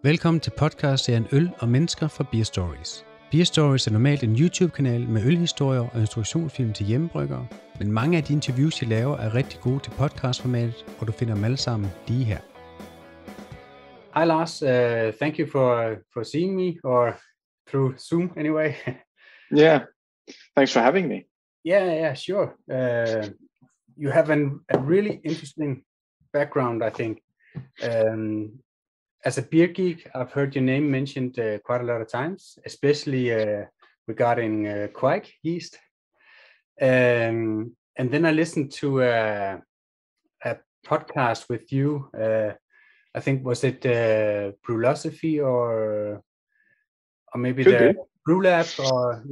Velkommen til podcastserien Øl og mennesker fra Beerstories. Beerstories er normalt en YouTube-kanal med ølhistorier og instruktionsfilm til hjemmebryggere, men mange af de interviews, jeg laver, er rigtig gode til podcastformatet, og du finder dem alle sammen lige her. Hi Lars, thank you for seeing me, or through Zoom anyway. Yeah, thanks for having me. Yeah, sure. You have a really interesting background, I think. As a beer geek, I've heard your name mentioned quite a lot of times, especially regarding Kveik yeast. And then I listened to a podcast with you. I think was it Brewlosophy or maybe Could the be. Brew Lab, or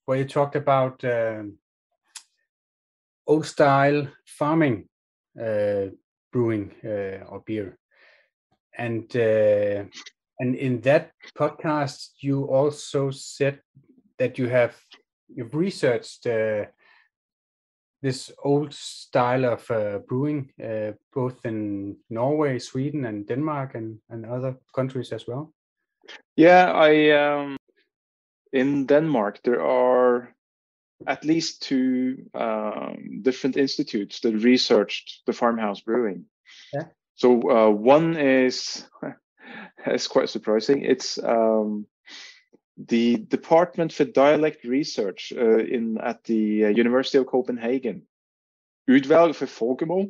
where you talked about old style farming brewing or beer. And in that podcast, you also said that you've researched this old style of brewing, both in Norway, Sweden, and Denmark, and other countries as well. Yeah, in Denmark there are at least two different institutes that researched the farmhouse brewing. Yeah. So one is quite surprising. It's the Department for Dialect Research at the University of Copenhagen. Udvalg for Folkemål,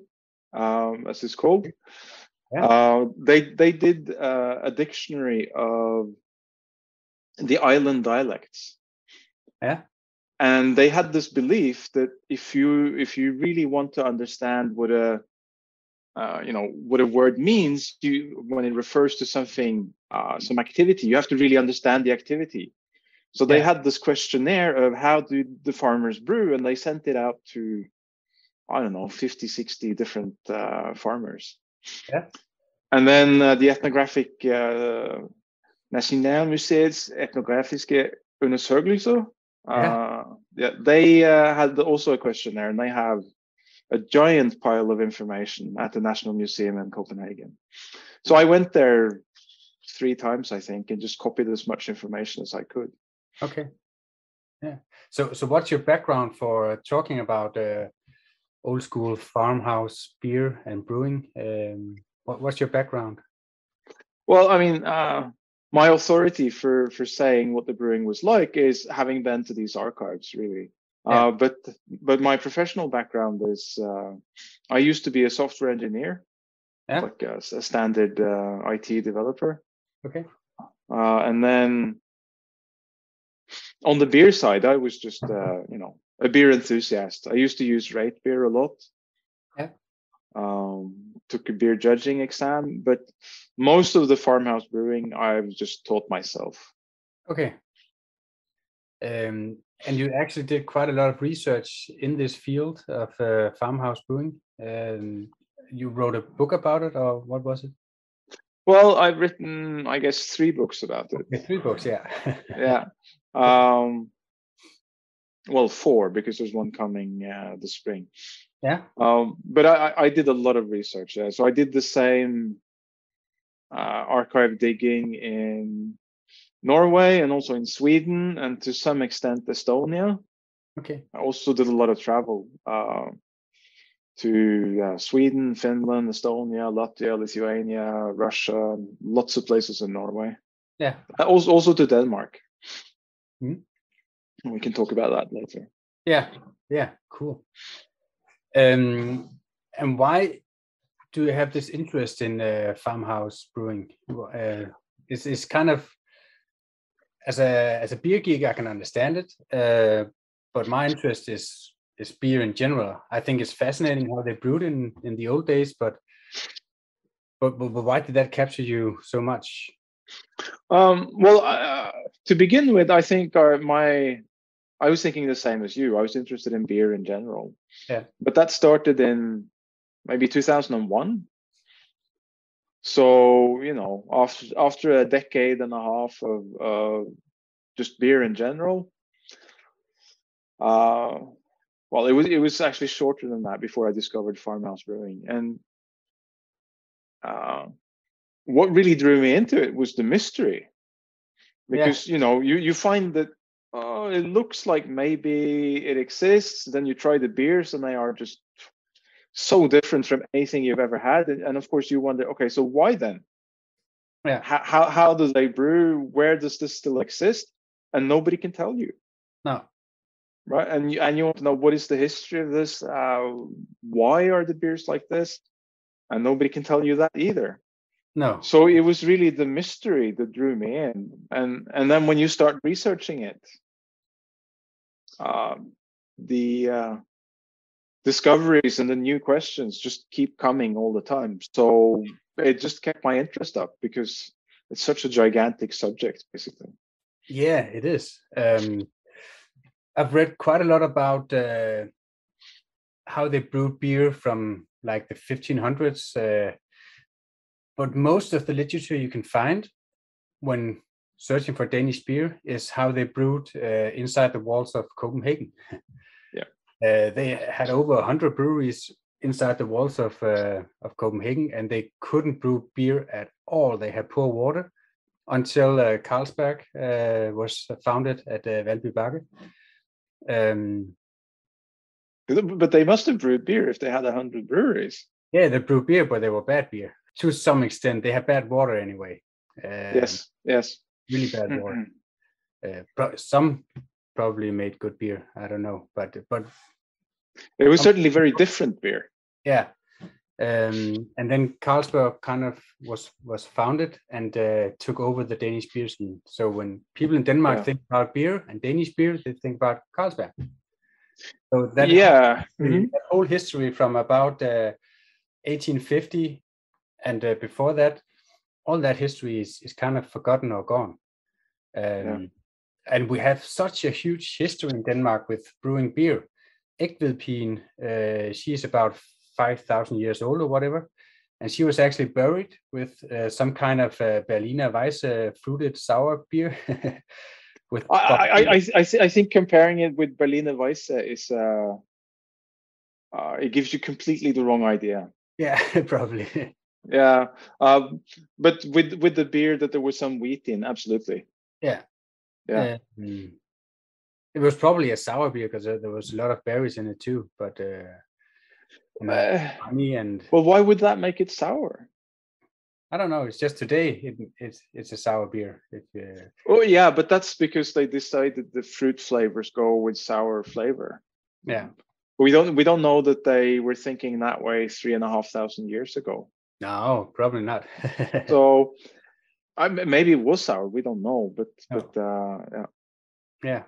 as it's called. Yeah. They did a dictionary of the island dialects. Yeah. And they had this belief that if you really want to understand what a word means, when it refers to something, some activity, you have to really understand the activity. So they had this questionnaire of how do the farmers brew, and they sent it out to, I don't know, 50, 60 different farmers. Yeah. And then the ethnographic Nationalmuseets etnografiske undersøgelser, they had also a questionnaire, and they have a giant pile of information at the National Museum in Copenhagen. So I went there 3 times, I think, and just copied as much information as I could. Okay. Yeah. So what's your background for talking about old school farmhouse beer and brewing? What's your background? Well, I mean, my authority for saying what the brewing was like is having been to these archives, really. Yeah. But my professional background is I used to be a software engineer, like a standard IT developer. Okay. And then on the beer side, I was just a beer enthusiast. I used to use rate beer a lot. Yeah. Took a beer judging exam, but most of the farmhouse brewing I've just taught myself. Okay. And you actually did quite a lot of research in this field of farmhouse brewing. You wrote a book about it, or what was it? Well, I've written, I guess, 3 books about it. Okay, 3 books, yeah. Yeah. Well, 4, because there's one coming this spring. Yeah. But I did a lot of research. So I did the same archive digging in Norway and also in Sweden, and to some extent Estonia. Okay. I also did a lot of travel to Sweden, Finland, Estonia, Latvia, Lithuania, Russia, lots of places in Norway. Yeah. Also to Denmark. Mm-hmm. We can talk about that later. Yeah, cool. And why do you have this interest in farmhouse brewing? It's kind of, as a beer geek, I can understand it, but my interest is beer in general. I think it's fascinating how they brewed in the old days, but why did that capture you so much? Well, to begin with, I think I was thinking the same as you. I was interested in beer in general. Yeah. But that started in maybe 2001. So, after a decade and a half of just beer in general, well, it was actually shorter than that before I discovered farmhouse brewing. And what really drew me into it was the mystery, because you find that it looks like maybe it exists. Then you try the beers, and they are just so different from anything you've ever had, and of course you wonder, okay, so why then? Yeah. How do they brew? Where does this still exist? And nobody can tell you. No. Right, and you want to know, what is the history of this? Why are the beers like this? And nobody can tell you that either. No. So it was really the mystery that drew me in, and then when you start researching it, the discoveries and the new questions just keep coming all the time. So it just kept my interest up, because it's such a gigantic subject, basically. Yeah, it is. I've read quite a lot about how they brewed beer from like the 1500s, but most of the literature you can find when searching for Danish beer is how they brewed inside the walls of Copenhagen. Yeah, they had over 100 breweries inside the walls of Copenhagen, and they couldn't brew beer at all. They had poor water until Carlsberg was founded at Valby Bakke. But they must have brewed beer if they had 100 breweries. Yeah, they brewed beer, but they were bad beer. To some extent, they had bad water anyway. Yes. Really bad water. Some probably made good beer. I don't know, but it was certainly very different beer. Yeah. And then Carlsberg kind of was founded and took over the Danish beer scene. So when people in Denmark think about beer and Danish beer, they think about Carlsberg. So that whole history from about 1850 and before that, all that history is kind of forgotten or gone. And we have such a huge history in Denmark with brewing beer. Egtvedpigen, she is about 5,000 years old or whatever, and she was actually buried with some kind of Berliner Weisse fruited sour beer. With I think comparing it with Berliner Weisse is it gives you completely the wrong idea. Yeah, probably. Yeah, but with the beer that there was some wheat in, absolutely. Yeah. It was probably a sour beer because there was a lot of berries in it too. But honey and well, why would that make it sour? I don't know. It's just today it's a sour beer. Oh yeah, but that's because they decided the fruit flavors go with sour flavor. Yeah. We don't know that they were thinking that way 3,500 years ago. No, probably not. So maybe it was sour. We don't know, but yeah. Yeah,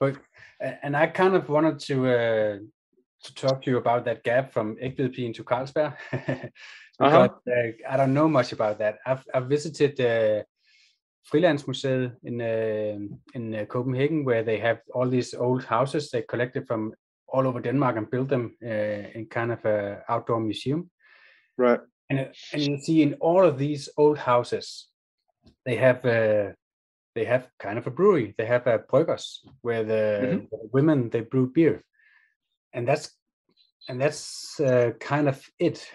but and I kind of wanted to talk to you about that gap from Egtvedpigen to Carlsberg. Because I don't know much about that. I've visited Frilandsmuseet in Copenhagen, where they have all these old houses they collected from all over Denmark and built them in kind of an outdoor museum. Right. And you see in all of these old houses, they have kind of a brewery. They have a bryggers where the women they brew beer, and that's kind of it.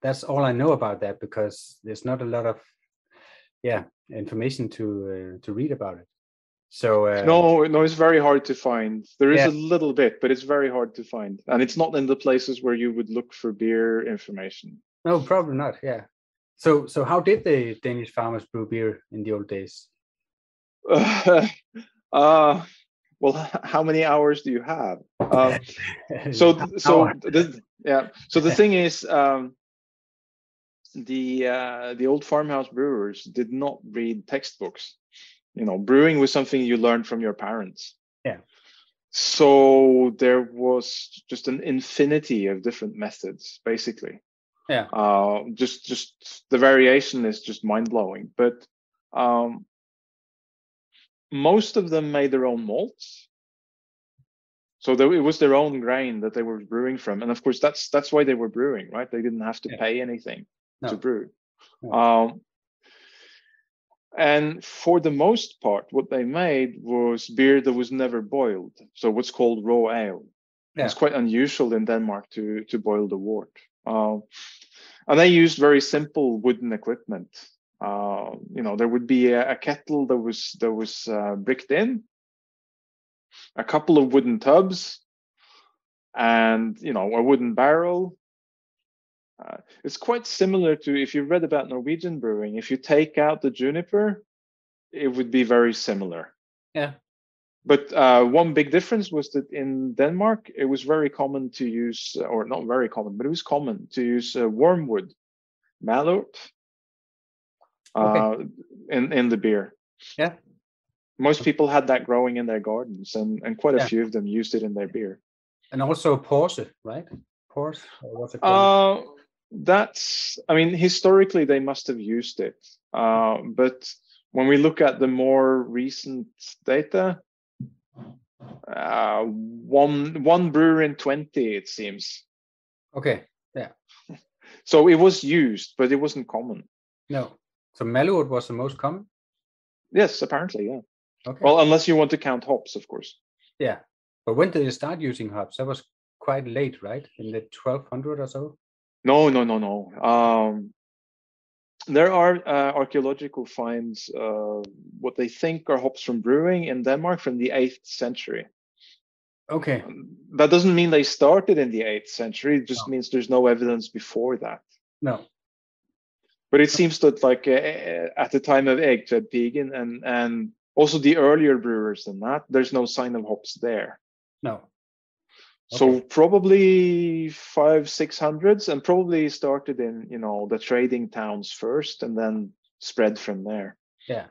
That's all I know about that, because there's not a lot of information to read about it. So no, it's very hard to find. There is a little bit, but it's very hard to find, and it's not in the places where you would look for beer information. No, probably not. Yeah. So how did the Danish farmers brew beer in the old days? Well, how many hours do you have? So the thing is, the old farmhouse brewers did not read textbooks. Brewing was something you learned from your parents. Yeah. So there was just an infinity of different methods, basically. Yeah. Just the variation is just mind-blowing. But most of them made their own malts. So it was their own grain that they were brewing from. And of course, that's why they were brewing, right? They didn't have to pay anything to brew. No. And for the most part, what they made was beer that was never boiled. So what's called raw ale. Yeah. It's quite unusual in Denmark to boil the wort. And they used very simple wooden equipment. There would be a kettle that was bricked in, a couple of wooden tubs, and a wooden barrel. It's quite similar to, if you read about Norwegian brewing, if you take out the juniper, it would be very similar. Yeah. But one big difference was that in Denmark, it was very common to use, or not very common, but it was common to use wormwood, malurt, in the beer. Yeah. Most people had that growing in their gardens, and quite a few of them used it in their beer. And also porse, right? Porse, or what's it called? Historically they must have used it. But when we look at the more recent data, one brewer in 20, it seems. Okay, yeah. So it was used, but it wasn't common. No. So malurt was the most common? Yes, apparently, yeah. Okay. Well, unless you want to count hops, of course. Yeah. But when did you start using hops? That was quite late, right? In the 1200 or so? No. There are archaeological finds, what they think are hops from brewing in Denmark from the 8th century. Okay. That doesn't mean they started in the 8th century. It just means there's no evidence before that. No. But it seems that at the time of Egtvedpigen and also the earlier brewers than that, there's no sign of hops there. No. So probably 500-600s, and probably started in the trading towns first, and then spread from there. Yeah.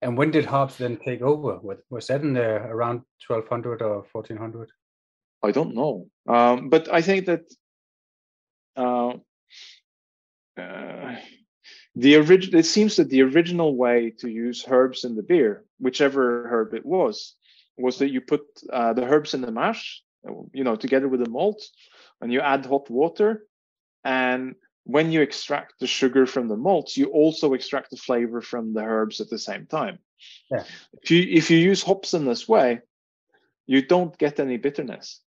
And when did hops then take over? Was that in around 1200 or 1400? I don't know, but I think that it seems that the original way to use herbs in the beer, whichever herb it was that you put the herbs in the mash, together with the malt, and you add hot water, and when you extract the sugar from the malts, you also extract the flavor from the herbs at the same time. Yeah. If you use hops in this way, you don't get any bitterness,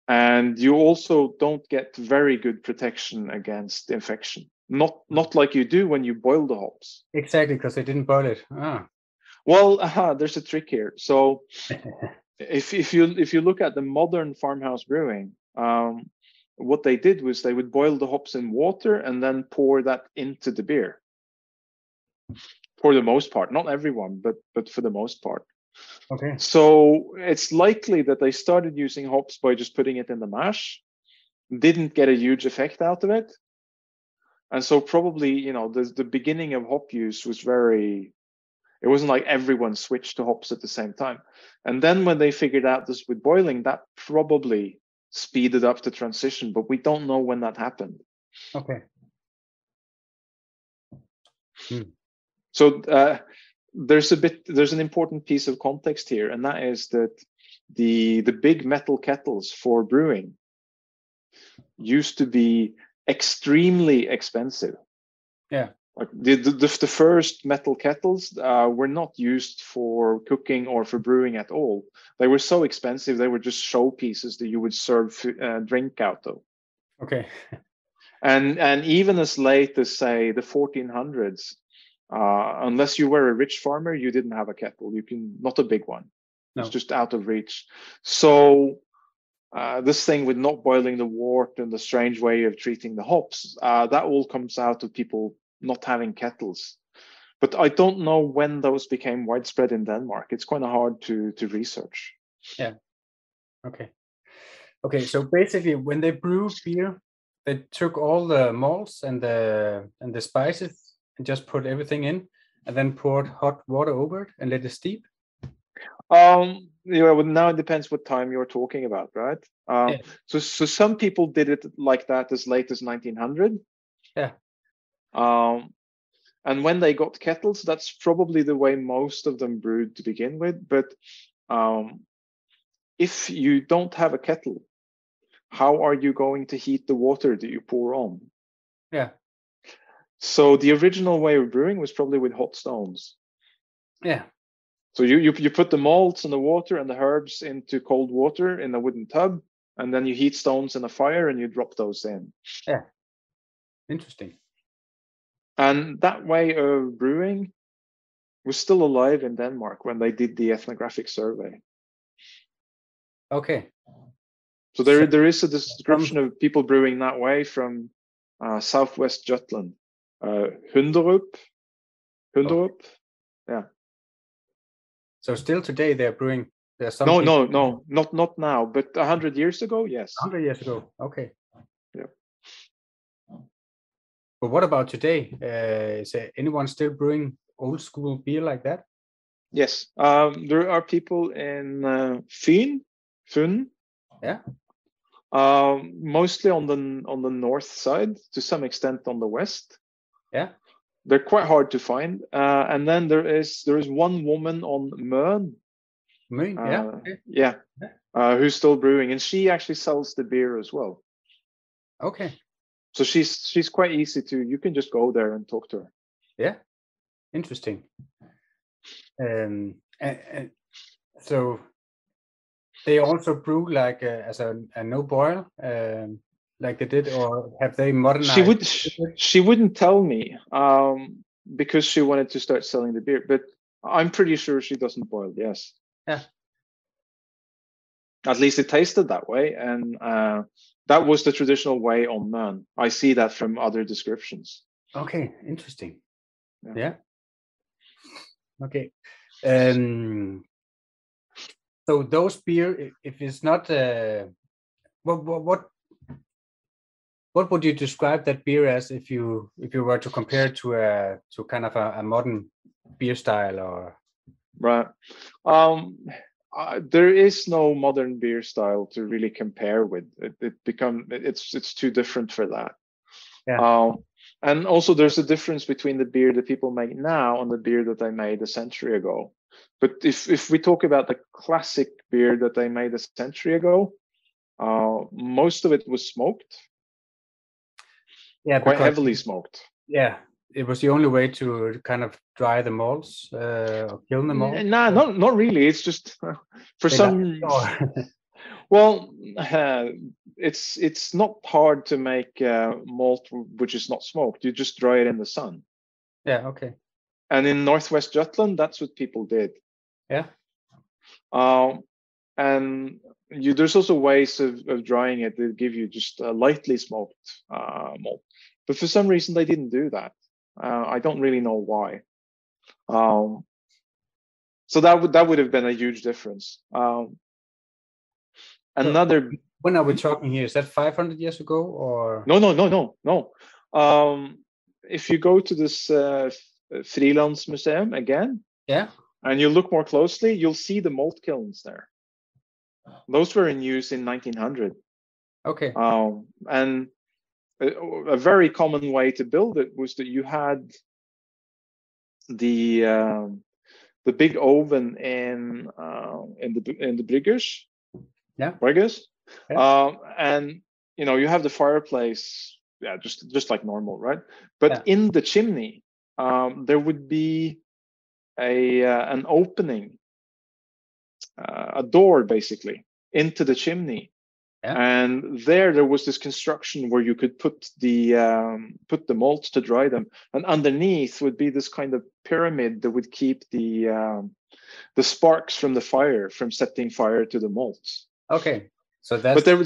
and you also don't get very good protection against infection. Not like you do when you boil the hops. Exactly, because they didn't boil it. Well, there's a trick here. So if you look at the modern farmhouse brewing, what they did was they would boil the hops in water and then pour that into the beer. For the most part, not everyone, but for the most part. Okay. So it's likely that they started using hops by just putting it in the mash, didn't get a huge effect out of it, and so probably the beginning of hop use was it wasn't like everyone switched to hops at the same time. And then when they figured out this with boiling, that probably speeded up the transition, but we don't know when that happened. Okay. So there's an important piece of context here, and that is that the big metal kettles for brewing used to be extremely expensive. Yeah. Like the first metal kettles were not used for cooking or for brewing at all. They were so expensive, they were just showpieces that you would serve drink out of. Okay. And even as late as, say, the 1400s, unless you were a rich farmer, you didn't have a kettle. Not a big one. No. It's just out of reach. So this thing with not boiling the wort and the strange way of treating the hops, that all comes out of people not having kettles. But I don't know when those became widespread in Denmark. It's kind of hard to research. Yeah. Okay. So basically, when they brew beer, they took all the malts and the spices and just put everything in, and then poured hot water over it and let it steep. Well, now it depends what time you're talking about, right? So some people did it like that as late as 1900. Yeah. And when they got kettles, that's probably the way most of them brewed to begin with. But if you don't have a kettle, how are you going to heat the water that you pour on? Yeah. So the original way of brewing was probably with hot stones. Yeah. So you put the malts and the water and the herbs into cold water in a wooden tub, and then you heat stones in a fire and you drop those in. Yeah. Interesting. And that way of brewing was still alive in Denmark when they did the ethnographic survey. Okay. So there is a description of people brewing that way from southwest Jutland, hundrede. Okay. Yeah. So still today they're brewing. There's some No, not now, but 100 years ago, yes. 100 years ago. Okay. Yeah. But what about today? Is there anyone still brewing old school beer like that? Yes. There are people in Fyn. Yeah. Mostly on the north side, to some extent on the west. Yeah. They're quite hard to find. And then there is one woman on Møn. Yeah. Okay. Yeah. Who's still brewing, and she actually sells the beer as well. Okay. So she's quite easy to. You can just go there and talk to her. Yeah. Interesting. And so they also brew like as a no boil, like they did, or have they modernized? She wouldn't tell me because she wanted to start selling the beer, but I'm pretty sure she doesn't boil. Yes. Yeah. At least it tasted that way, and that was the traditional way on Møn. I see that from other descriptions. Okay, interesting. Yeah. Okay. So those beer, if it's not, what would you describe that beer as if you were to compare it to kind of a modern beer style? Or right? There is no modern beer style to really compare with. It's too different for that. Yeah. And also there's a difference between the beer that people make now and the beer that they made a century ago. But if we talk about the classic beer that they made a century ago, most of it was smoked. Yeah, quite heavily smoked. Yeah, it was the only way to kind of dry the malts or kill the malts. Nah, not really. It's just for some. Well, it's not hard to make malt which is not smoked. You just dry it in the sun. Yeah. Okay. And in northwest Jutland, that's what people did. Yeah. And there's also ways of drying it that give you just a lightly smoked malt. But for some reason, they didn't do that. I don't really know why. So that would have been a huge difference. Another. When are we talking here? Is that 500 years ago or? No. If you go to this Frilandsmuseum again, yeah, and you look more closely, you'll see the malt kilns there. Those were in use in 1900. Okay. And a very common way to build it was that you had the big oven in the bryggers. Yeah. Bryggers. Yeah. And you have the fireplace, just like normal, right? But in the chimney, there would be an opening, a door basically into the chimney. Yeah. And there was this construction where you could put the malts to dry them, and underneath would be this kind of pyramid that would keep the sparks from the fire from setting fire to the malts. Okay, so that's. But there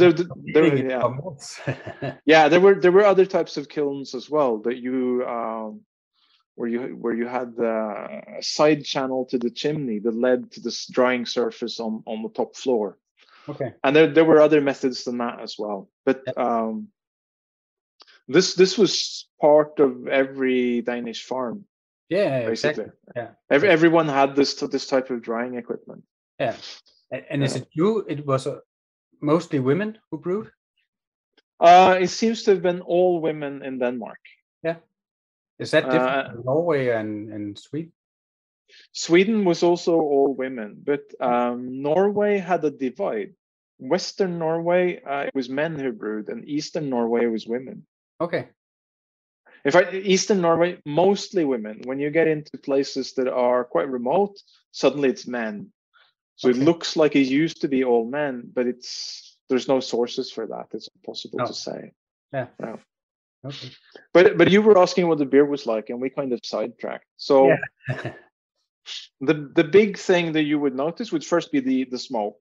there were other types of kilns as well that where you had a side channel to the chimney that led to this drying surface on the top floor. Okay. And there were other methods than that as well. But this was part of every Danish farm. Yeah, basically. Exactly. Yeah. Everyone had this type of drying equipment. Yeah. And is it true it was mostly women who brewed? It seems to have been all women in Denmark. Yeah. Is that different from Norway and Sweden? Sweden was also all women, but Norway had a divide. Western Norway, it was men who brewed, and Eastern Norway was women. Okay. In fact, Eastern Norway, mostly women. When you get into places that are quite remote, suddenly it's men. So okay. It looks like it used to be all men, but there's no sources for that. It's impossible to say. Yeah. Okay. But you were asking what the beer was like, and we kind of sidetracked. So the big thing that you would notice would first be the smoke.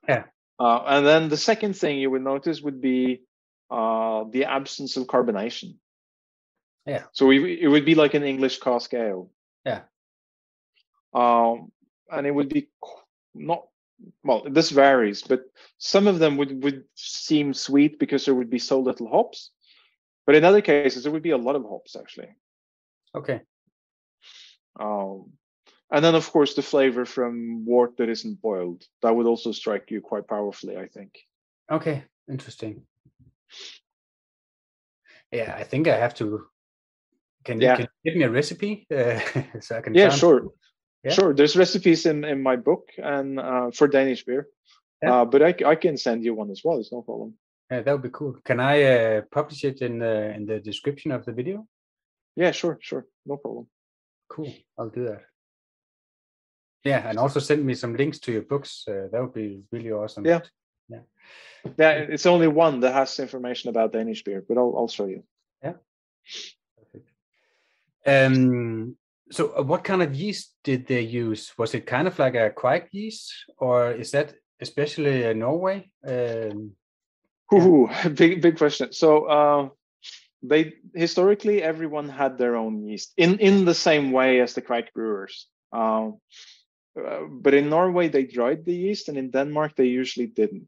Yeah. And then the second thing you would notice would be the absence of carbonation. Yeah. So it would be like an English cask ale. Yeah. And it would be not, well, this varies, but some of them would seem sweet because there would be so little hops. But in other cases, there would be a lot of hops, actually. Okay. And then, of course, the flavor from wort that isn't boiled. That would also strike you quite powerfully, I think. Okay, interesting. Yeah, I think I have to. Can you give me a recipe so I can? Yeah, sure. Yeah? Sure. There's recipes in my book and for Danish beer. Yeah. But I can send you one as well. It's no problem. Yeah, that would be cool. Can I publish it in the description of the video? Yeah, sure. No problem. Cool. I'll do that. Yeah, and also send me some links to your books. That would be really awesome. Yeah. Yeah. It's only one that has information about Danish beer, but I'll show you. Yeah. Perfect. So what kind of yeast did they use? Was it kind of like a Kveik yeast, or is that especially in Norway? Big question. So they historically everyone had their own yeast in the same way as the Kveik brewers. But in Norway they dried the yeast, and in Denmark they usually didn't.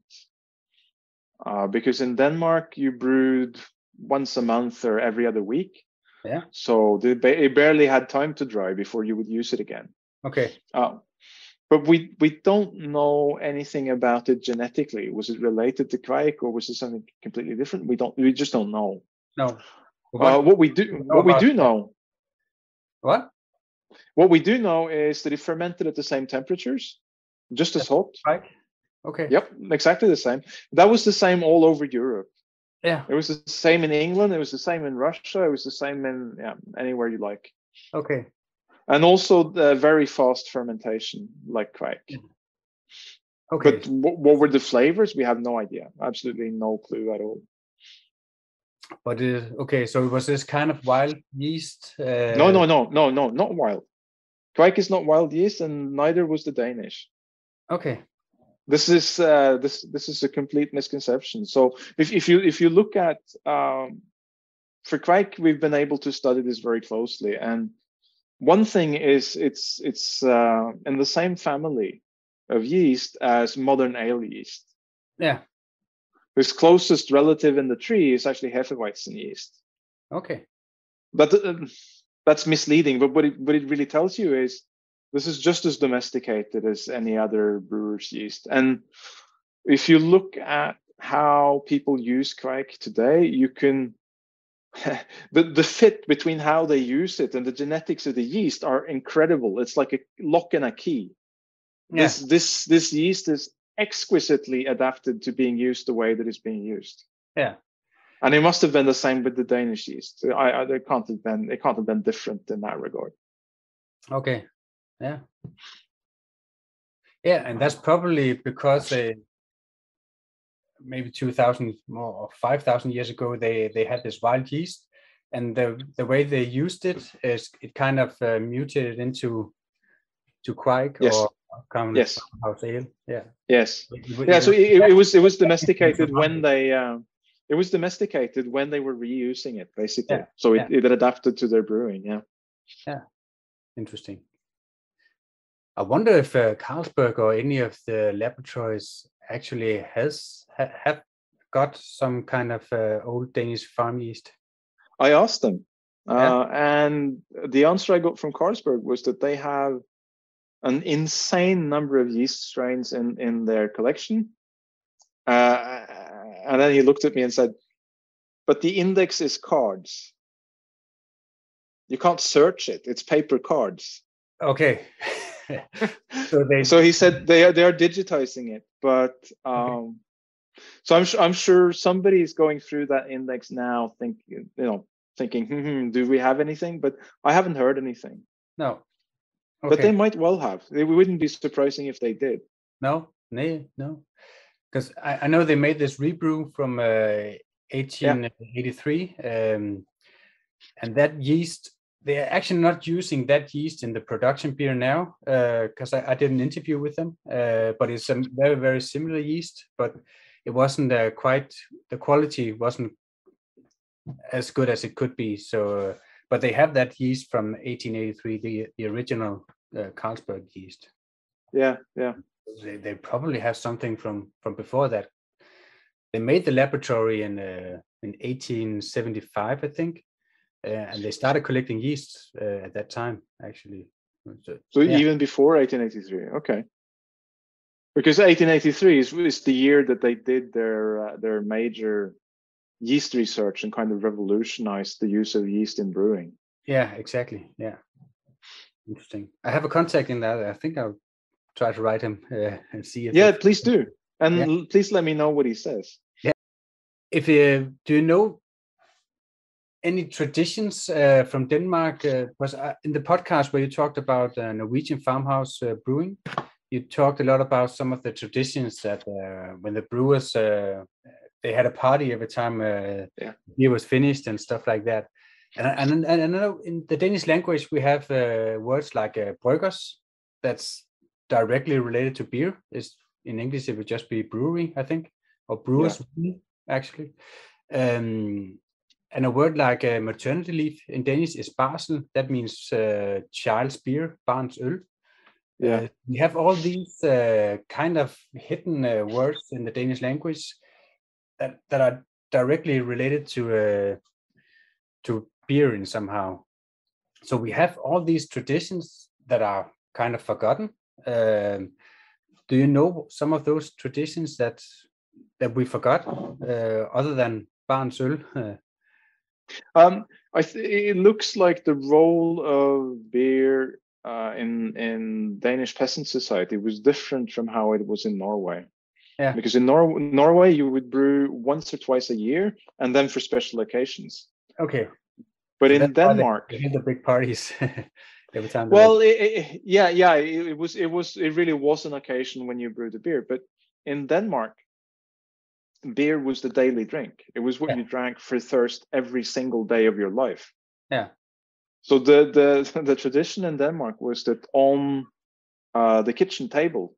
Because in Denmark you brewed once a month or every other week. Yeah. So it barely had time to dry before you would use it again. Okay. But we don't know anything about it genetically. Was it related to Kveik, or was it something completely different? We just don't know. No. What we do know. What? What we do know is that it fermented at the same temperatures, just as hot. Right. Okay. Yep, exactly the same. That was the same all over Europe. Yeah. It was the same in England. It was the same in Russia. It was the same in anywhere you like. Okay. And also the very fast fermentation, like Kveik. Okay. But what were the flavors? We have no idea. Absolutely no clue at all. But okay, so it was this kind of wild yeast? No, not wild. Kveik is not wild yeast, and neither was the Danish. Okay. This is a complete misconception. So if you look at for Kveik, we've been able to study this very closely, and one thing is it's in the same family of yeast as modern ale yeast. Yeah. Its closest relative in the tree is actually Hefeweizen yeast. Okay. But that's misleading. But what it really tells you is this is just as domesticated as any other brewer's yeast. And if you look at how people use Kveik today, you can the fit between how they use it and the genetics of the yeast are incredible. It's like a lock and a key. Yeah. This yeast is exquisitely adapted to being used the way that it's being used. Yeah. And it must have been the same with the Danish yeast. It can't have been different in that regard. Okay. Yeah. Yeah, and that's probably because they maybe 2,000 more or 5,000 years ago they had this wild yeast, and the way they used it is it kind of mutated into Kveik. Yes. Or kind of house ale. Yeah. Yes. So it was domesticated when they it was domesticated when they were reusing it, basically. Yeah. So it adapted to their brewing. Yeah. Yeah. Interesting. I wonder if Carlsberg or any of the laboratories actually have got some kind of old Danish farm yeast. I asked them, and the answer I got from Carlsberg was that they have an insane number of yeast strains in their collection. And then he looked at me and said, but the index is cards. You can't search it. It's paper cards. Okay. So he said they are digitizing it, but so I'm sure somebody is going through that index now, thinking, do we have anything? But I haven't heard anything. No. Okay. But they might well have. It wouldn't be surprising if they did. No. Because I know they made this rebrew from 1883, and that yeast, they are actually not using that yeast in the production beer now, because I did an interview with them, but it's a very, very similar yeast, but it wasn't quite, the quality wasn't as good as it could be. So, but they have that yeast from 1883, the original Carlsberg yeast. Yeah. They probably have something from before that. They made the laboratory in 1875, I think, and they started collecting yeast at that time, actually. So even before 1883, okay. Because 1883 is the year that they did their major yeast research and kind of revolutionized the use of yeast in brewing. Yeah, exactly. Yeah, interesting. I have a contact in that. I think I'll try to write him and see if. Yeah, please do, and please let me know what he says. Yeah. If do you know any traditions from Denmark? Was in the podcast where you talked about Norwegian farmhouse brewing, you talked a lot about some of the traditions that when the brewers they had a party every time beer was finished and stuff like that. And I know in the Danish language we have words like bryggers that's directly related to beer. Is in English it would just be brewery, I think, or brewers actually. And a word like maternity leave in Danish is barsel. That means child's beer, barns øl. We have all these kind of hidden words in the Danish language that are directly related to beer in somehow. So we have all these traditions that are kind of forgotten. Do you know some of those traditions that we forgot, other than barns øl? It looks like the role of beer in Danish peasant society was different from how it was in Norway. Yeah. Because in Norway you would brew once or twice a year, and then for special occasions. Okay. But so in Denmark, they had the big parties every time. Well, it really was an occasion when you brewed the beer. But in Denmark, beer was the daily drink. It was what you drank for thirst every single day of your life. Yeah. So the tradition in Denmark was that on the kitchen table,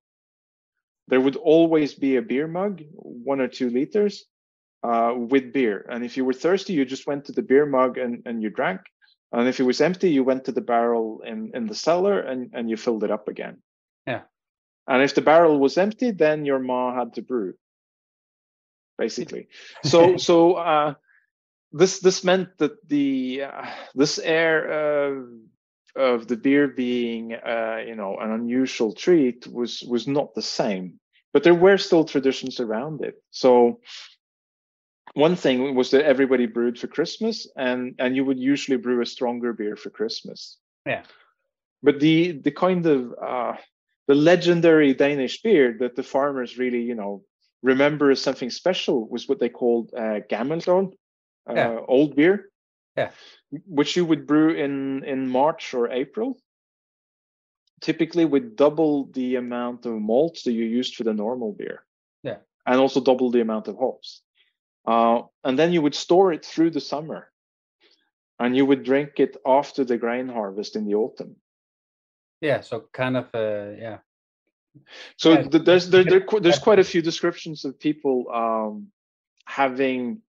there would always be a beer mug, 1 or 2 liters, with beer. And if you were thirsty, you just went to the beer mug and you drank. And if it was empty, you went to the barrel in the cellar and you filled it up again. Yeah. And if the barrel was empty, then your ma had to brew, basically. So this meant that this air of the beer being an unusual treat was not the same, but there were still traditions around it. So one thing was that everybody brewed for Christmas, and you would usually brew a stronger beer for Christmas. Yeah. But the kind of the legendary Danish beer that the farmers really remember as something special was what they called Gammel Dansk, old beer. Yeah. Which you would brew in March or April, typically with double the amount of malt that you used for the normal beer. Yeah. And also double the amount of hops. And then you would store it through the summer, and you would drink it after the grain harvest in the autumn. Yeah, so kind of So there's quite a few descriptions of people having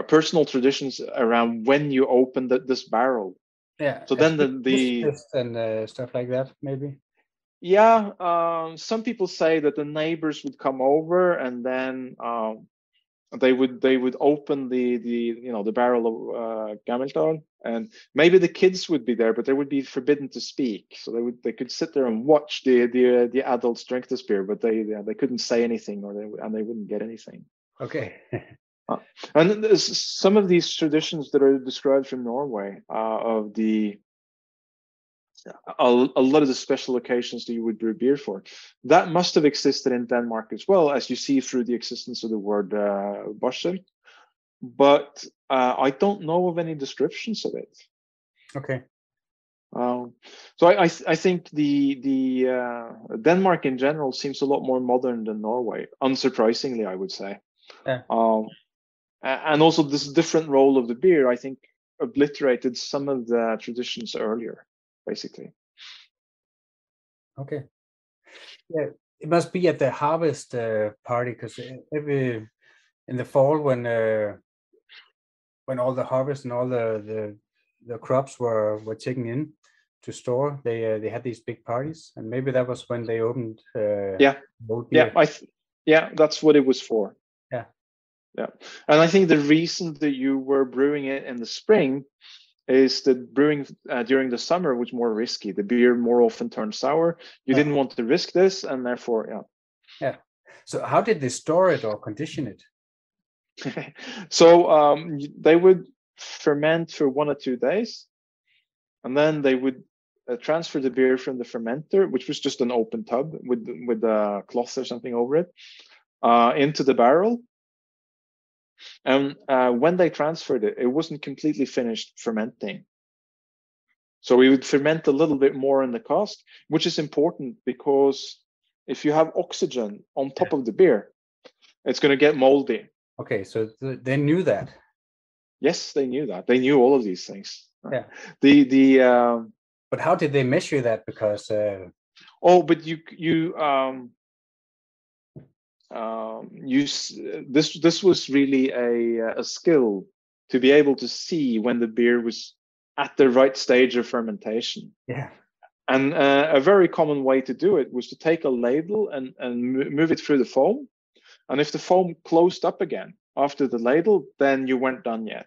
personal traditions around when you open this barrel. Yeah. So then the and stuff like that, maybe. Yeah. Some people say that the neighbors would come over and then they would open the barrel of Gammel Dansk, and maybe the kids would be there, but they would be forbidden to speak. So they could sit there and watch the adults drink this beer, but they couldn't say anything, and they wouldn't get anything. Okay. And some of these traditions that are described from Norway of a lot of the special occasions that you would brew beer for, that must have existed in Denmark as well, as you see through the existence of the word borsel. But I don't know of any descriptions of it. Okay. So I think the Denmark in general seems a lot more modern than Norway, unsurprisingly, I would say. Yeah. And also this different role of the beer, I think, obliterated some of the traditions earlier, basically. Okay. Yeah, it must be at the harvest party, because every in the fall when all the harvest and all the crops were taken in to store, they had these big parties, and maybe that was when they opened. Old beer. That's what it was for. Yeah, and I think the reason that you were brewing it in the spring is that brewing during the summer was more risky. The beer more often turned sour. You didn't want to risk this, and therefore, yeah. So how did they store it or condition it? So they would ferment for 1 or 2 days, and then they would transfer the beer from the fermenter, which was just an open tub with a cloth or something over it, into the barrel. And when they transferred it, it wasn't completely finished fermenting. So we would ferment a little bit more in the cask, which is important because if you have oxygen on top of the beer, it's going to get moldy. Okay, so they knew that. Yes, they knew that. They knew all of these things. Yeah. But how did they measure that? Because this was really a skill to be able to see when the beer was at the right stage of fermentation. Yeah. And a very common way to do it was to take a ladle and move it through the foam. And if the foam closed up again after the ladle, then you weren't done yet.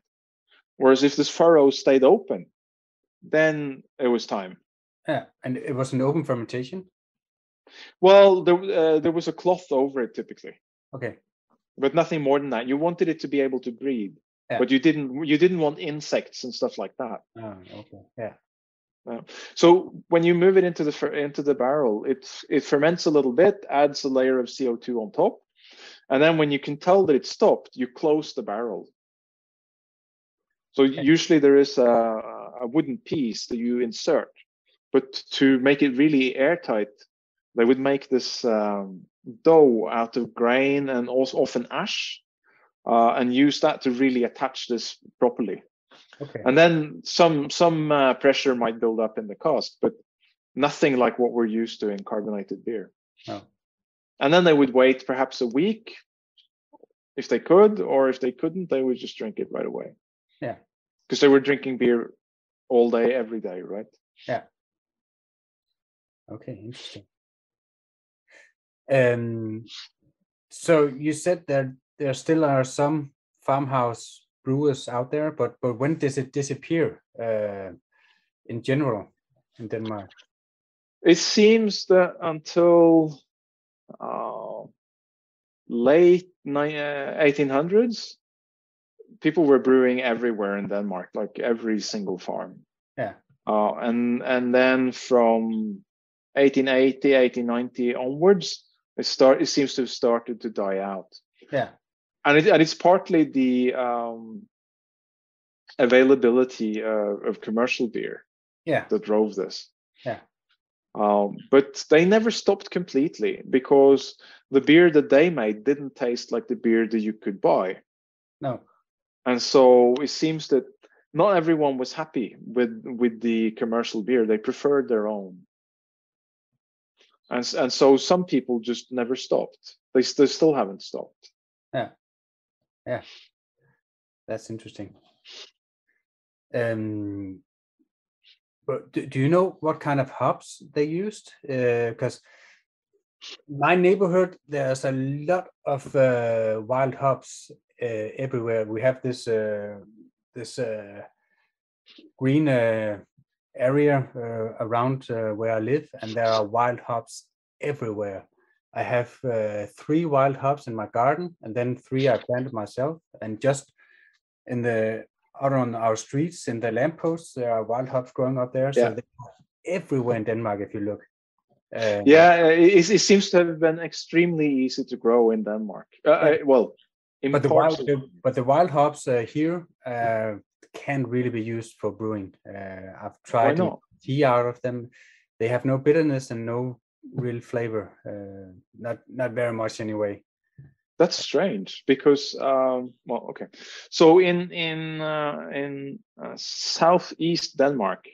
Whereas if this furrow stayed open, then it was time. Yeah, and it was an open fermentation? Well, there was a cloth over it typically. Okay. But nothing more than that. You wanted it to be able to breathe, but you didn't want insects and stuff like that. Oh, okay. Yeah. So when you move it into the barrel, it ferments a little bit, adds a layer of CO2 on top, and then when you can tell that it stopped, you close the barrel. So usually there is a wooden piece that you insert, but to make it really airtight, they would make this dough out of grain and also often ash, and use that to really attach this properly. Okay. And then some pressure might build up in the cask, but nothing like what we're used to in carbonated beer. Oh. And then they would wait perhaps a week if they could, or if they couldn't, they would just drink it right away. Yeah. Because they were drinking beer all day, every day, right? Yeah. Okay, interesting. So you said that there still are some farmhouse brewers out there, but when does it disappear in general in Denmark? It seems that until late 1800s, people were brewing everywhere in Denmark, like every single farm. Yeah. And then from 1880, 1890 onwards, it seems to have started to die out. Yeah. And it's partly the availability of commercial beer that drove this. Yeah. But they never stopped completely, because the beer that they made didn't taste like the beer that you could buy. No. And so it seems that not everyone was happy with the commercial beer. They preferred their own. And so some people just never stopped. They still haven't stopped. Yeah. Yeah. That's interesting. But do you know what kind of hops they used? Because my neighborhood, there's a lot of wild hops everywhere. We have this green area around where I live, and there are wild hops everywhere. I have 3 wild hops in my garden, and then 3 I planted myself. And just out on our streets, in the lampposts, there are wild hops growing up there. So they're everywhere in Denmark if you look. It seems to have been extremely easy to grow in Denmark. But the wild hops here can't really be used for brewing. I've tried tea out of them. They have no bitterness and no real flavor. Not very much anyway. That's strange because well, okay. So in southeast Denmark,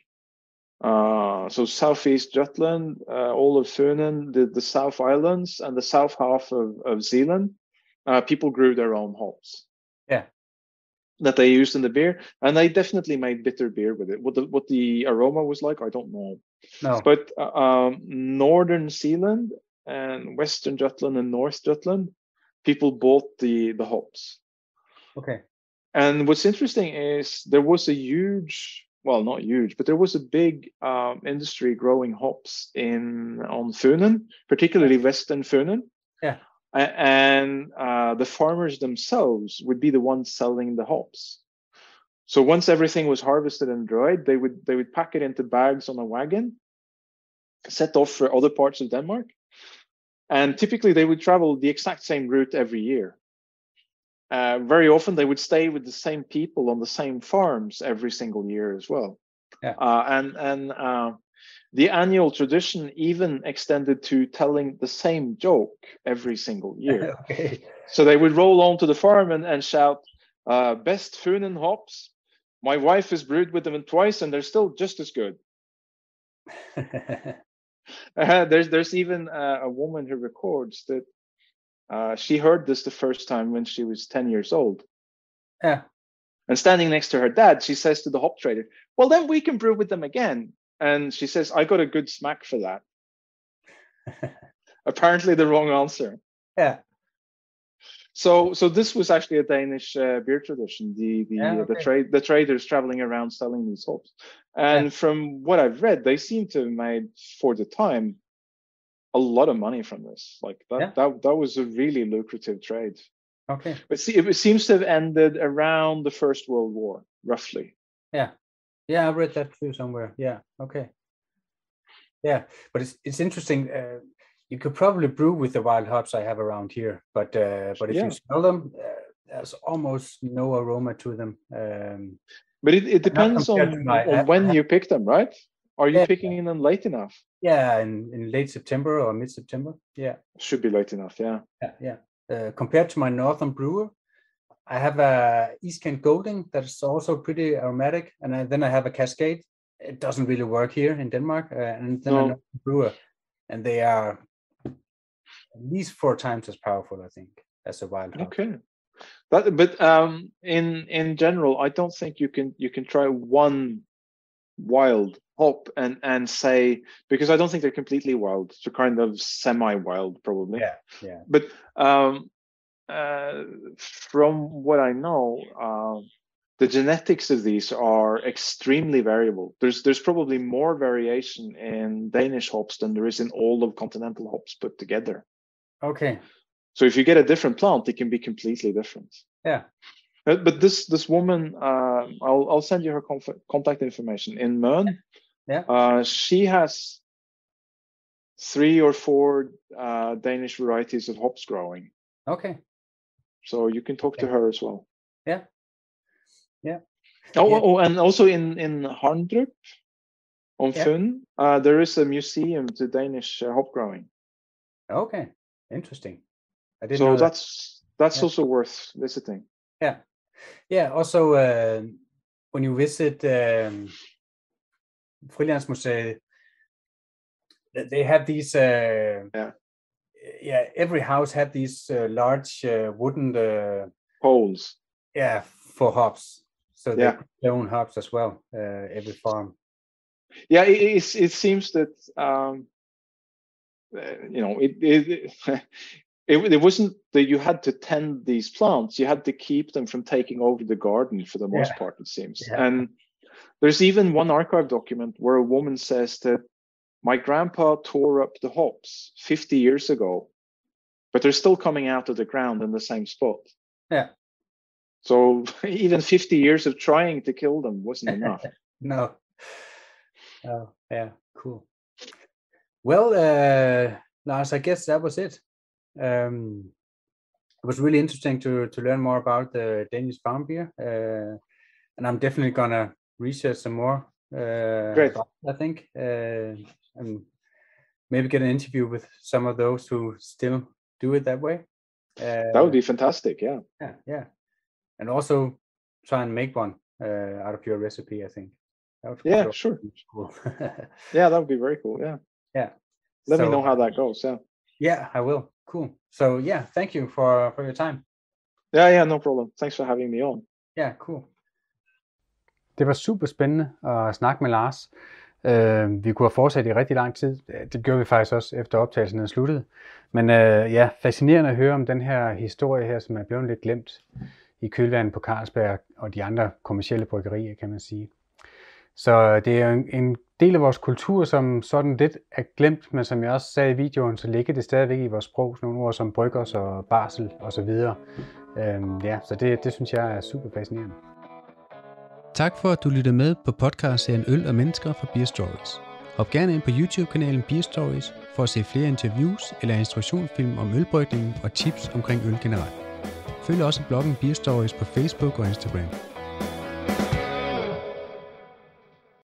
so southeast Jutland, all of Funen, the South Islands, and the south half of Zealand, people grew their own hops. Yeah. That they used in the beer, and they definitely made bitter beer with it. What the aroma was like, I don't know. No. But northern Zealand and western Jutland and North Jutland, people bought the hops. Okay. And what's interesting is there was a huge, well, not huge, but there was a big industry growing hops on Funen, particularly western Funen. Yeah. And the farmers themselves would be the ones selling the hops. So once everything was harvested and dried, they would pack it into bags on a wagon, set off for other parts of Denmark. And typically they would travel the exact same route every year. Very often they would stay with the same people on the same farms every single year as well. Yeah. And the annual tradition even extended to telling the same joke every single year. Okay. So they would roll on to the farm and shout, best Funen hops. My wife has brewed with them twice and they're still just as good. There's even a woman who records that she heard this the first time when she was 10 years old. Yeah. And standing next to her dad, she says to the hop trader, well, then we can brew with them again. And she says, I got a good smack for that. Apparently the wrong answer. Yeah. So this was actually a Danish beer tradition. The traders traveling around selling these hops. And from what I've read, they seem to have made, for the time, a lot of money from this. Like that was a really lucrative trade. Okay. But see, it seems to have ended around the First World War, roughly. Yeah. Yeah, I read that too somewhere. Yeah. Okay. Yeah, but it's interesting. You could probably brew with the wild hops I have around here, but if you smell them, there's almost no aroma to them. But it depends on when you pick them, right? Are you picking them late enough? Yeah, in late September or mid-September. Yeah. Should be late enough, yeah. Yeah. Compared to my northern brewer, I have a East Kent Golding that's also pretty aromatic, and then I have a Cascade. It doesn't really work here in Denmark, and then another brewer, and they are at least 4 times as powerful, I think, as a wild hop. Okay, but in general, I don't think you can try one wild hop and say, because I don't think they're completely wild. They're kind of semi-wild, probably. Yeah. But from what I know, the genetics of these are extremely variable. There's probably more variation in Danish hops than there is in all of continental hops put together. Okay. So if you get a different plant, it can be completely different. Yeah. But this woman, I'll send you her contact information in Møn. Yeah. She has 3 or 4 Danish varieties of hops growing. Okay. So you can talk to her as well. Yeah. Oh, and also in Hundred on Fyn, there is a museum to Danish hop growing. Okay, interesting. I didn't so know that's also worth visiting. Yeah. Also, when you visit Frilandsmuseet, they have these. Every house had these large wooden poles. Yeah, for hops. So they put their own hops as well. Every farm. Yeah, it seems that it wasn't that you had to tend these plants. You had to keep them from taking over the garden for the most part, it seems. Yeah. And there's even one archive document where a woman says that my grandpa tore up the hops 50 years ago, but they're still coming out of the ground in the same spot. Yeah. So even 50 years of trying to kill them wasn't enough. No. Oh, yeah, cool. Well, Lars, I guess that was it. It was really interesting to learn more about the Danish farm beer, and I'm definitely gonna research some more. Great. I think, and maybe get an interview with some of those who still do it that way. That would be fantastic. Yeah. Yeah. And also try and make one out of your recipe, I think. Sure. Cool. Yeah, that would be very cool. Yeah. Let me know how that goes. Yeah, I will. Cool. So yeah, thank you for your time. Yeah, no problem. Thanks for having me on. Yeah, cool. Det var super spændende at snakke med Lars. Vi kunne have fortsat i rigtig lang tid. Det gjorde vi faktisk også efter optagelsen er sluttet. Men fascinerende at høre om den her historie her, som er blevet lidt glemt i kølvandet på Carlsberg og de andre kommercielle bryggerier, kan man sige. Så det er en del af vores kultur, som sådan lidt er glemt, men som jeg også sagde i videoen, så ligger det stadigvæk i vores sprog, sådan nogle ord som bryggers og barsel osv. Så det synes jeg er super fascinerende. Tak for, at du lyttede med på podcastserien Øl og Mennesker fra Beerstories. Hop gerne ind på YouTube-kanalen Beerstories for at se flere interviews eller instruktionsfilm om ølbrygning og tips omkring øl generelt. Følg også bloggen Beerstories på Facebook og Instagram.